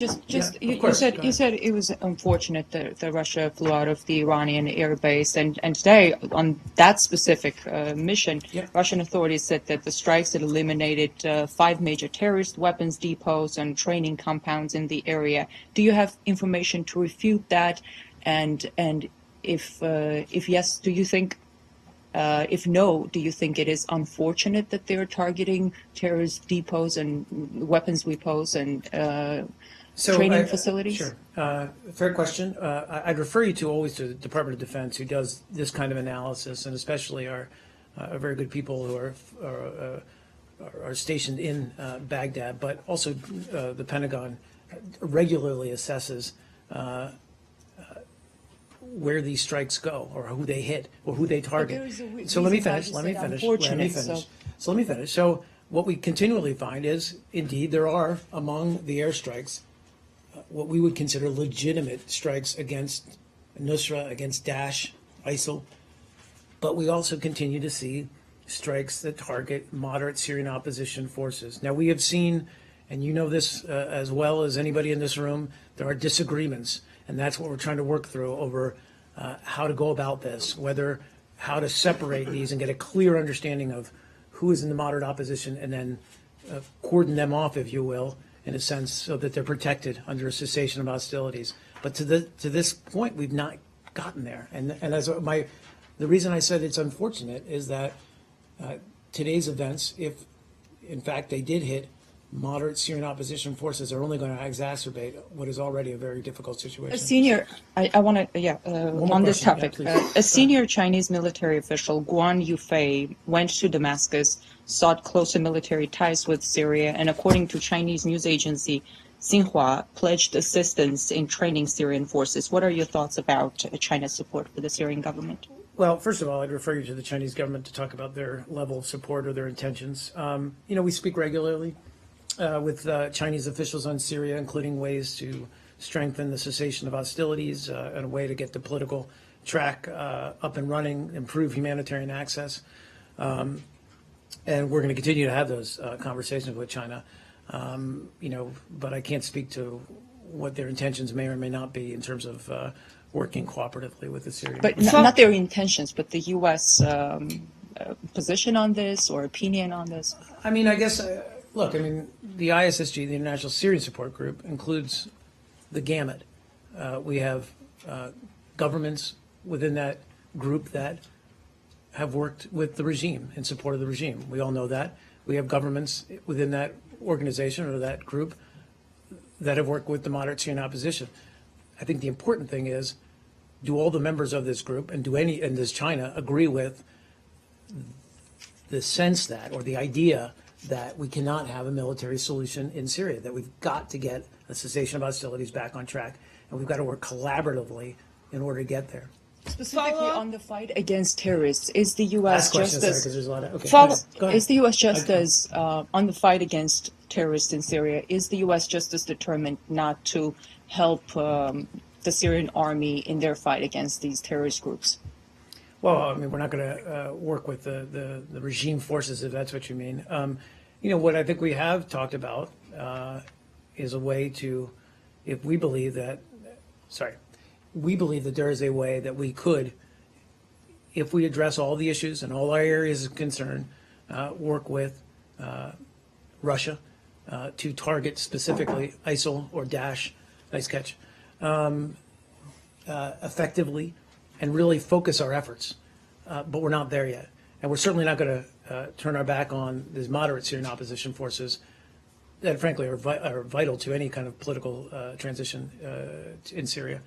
You said it was unfortunate that Russia flew out of the Iranian airbase, and today on that specific mission, Russian authorities said that the strikes had eliminated 5 major terrorist weapons depots and training compounds in the area. Do you have information to refute that? And if yes, do you think? If no, do you think it is unfortunate that they're targeting terrorist depots and weapons depots and training facilities? Sure. Fair question. I'd refer you always to the Department of Defense, who does this kind of analysis, and especially our very good people who are stationed in Baghdad, but also the Pentagon regularly assesses where these strikes go, or who they hit, or who they target. So let me finish. So what we continually find is, indeed, there are among the airstrikes what we would consider legitimate strikes against Nusra, against Daesh, ISIL, but we also continue to see strikes that target moderate Syrian opposition forces. Now, we have seen, and you know this as well as anybody in this room, there are disagreements, and that's what we're trying to work through over how to go about this, how to separate these and get a clear understanding of who is in the moderate opposition, and then cordon them off, if you will, in a sense, so that they're protected under a cessation of hostilities. But to this point, we've not gotten there. And as the reason I said it's unfortunate is that today's events, if in fact they did hit moderate Syrian opposition forces, are only going to exacerbate what is already a very difficult situation. I want to, on this topic, a senior Chinese military official, Guan Yufei, went to Damascus, sought closer military ties with Syria, and according to Chinese news agency Xinhua, pledged assistance in training Syrian forces. What are your thoughts about China's support for the Syrian government? Well, first of all, I'd refer you to the Chinese government to talk about their level of support or their intentions. We speak regularly with Chinese officials on Syria, including ways to strengthen the cessation of hostilities and a way to get the political track up and running, improve humanitarian access. And we're going to continue to have those conversations with China, but I can't speak to what their intentions may or may not be in terms of working cooperatively with the Syrian. But not their intentions, but the U.S. Position on this or opinion on this? I mean, I guess... Look, I mean, the ISSG, the International Syrian Support Group, includes the gamut. We have governments within that group that have worked with the regime, in support of the regime. We all know that. We have governments within that organization or that group that have worked with the moderate Syrian opposition. I think the important thing is, do all the members of this group and does China agree with the sense that, or the idea that we cannot have a military solution in Syria, that we've got to get a cessation of hostilities back on track, and we've got to work collaboratively in order to get there. Specifically on the fight against terrorists, is the U.S. just as on the fight against terrorists in Syria? Is the U.S. just as determined not to help the Syrian army in their fight against these terrorist groups? Well, I mean, we're not going to work with the regime forces, if that's what you mean. What I think we have talked about is a way to, if we believe that, there is a way that we could, if we address all the issues and all our areas of concern, work with Russia to target specifically ISIL or Daesh, nice catch, effectively, and really focus our efforts. But we're not there yet. And we're certainly not going to turn our back on these moderate Syrian opposition forces that, frankly, are vital to any kind of political transition in Syria.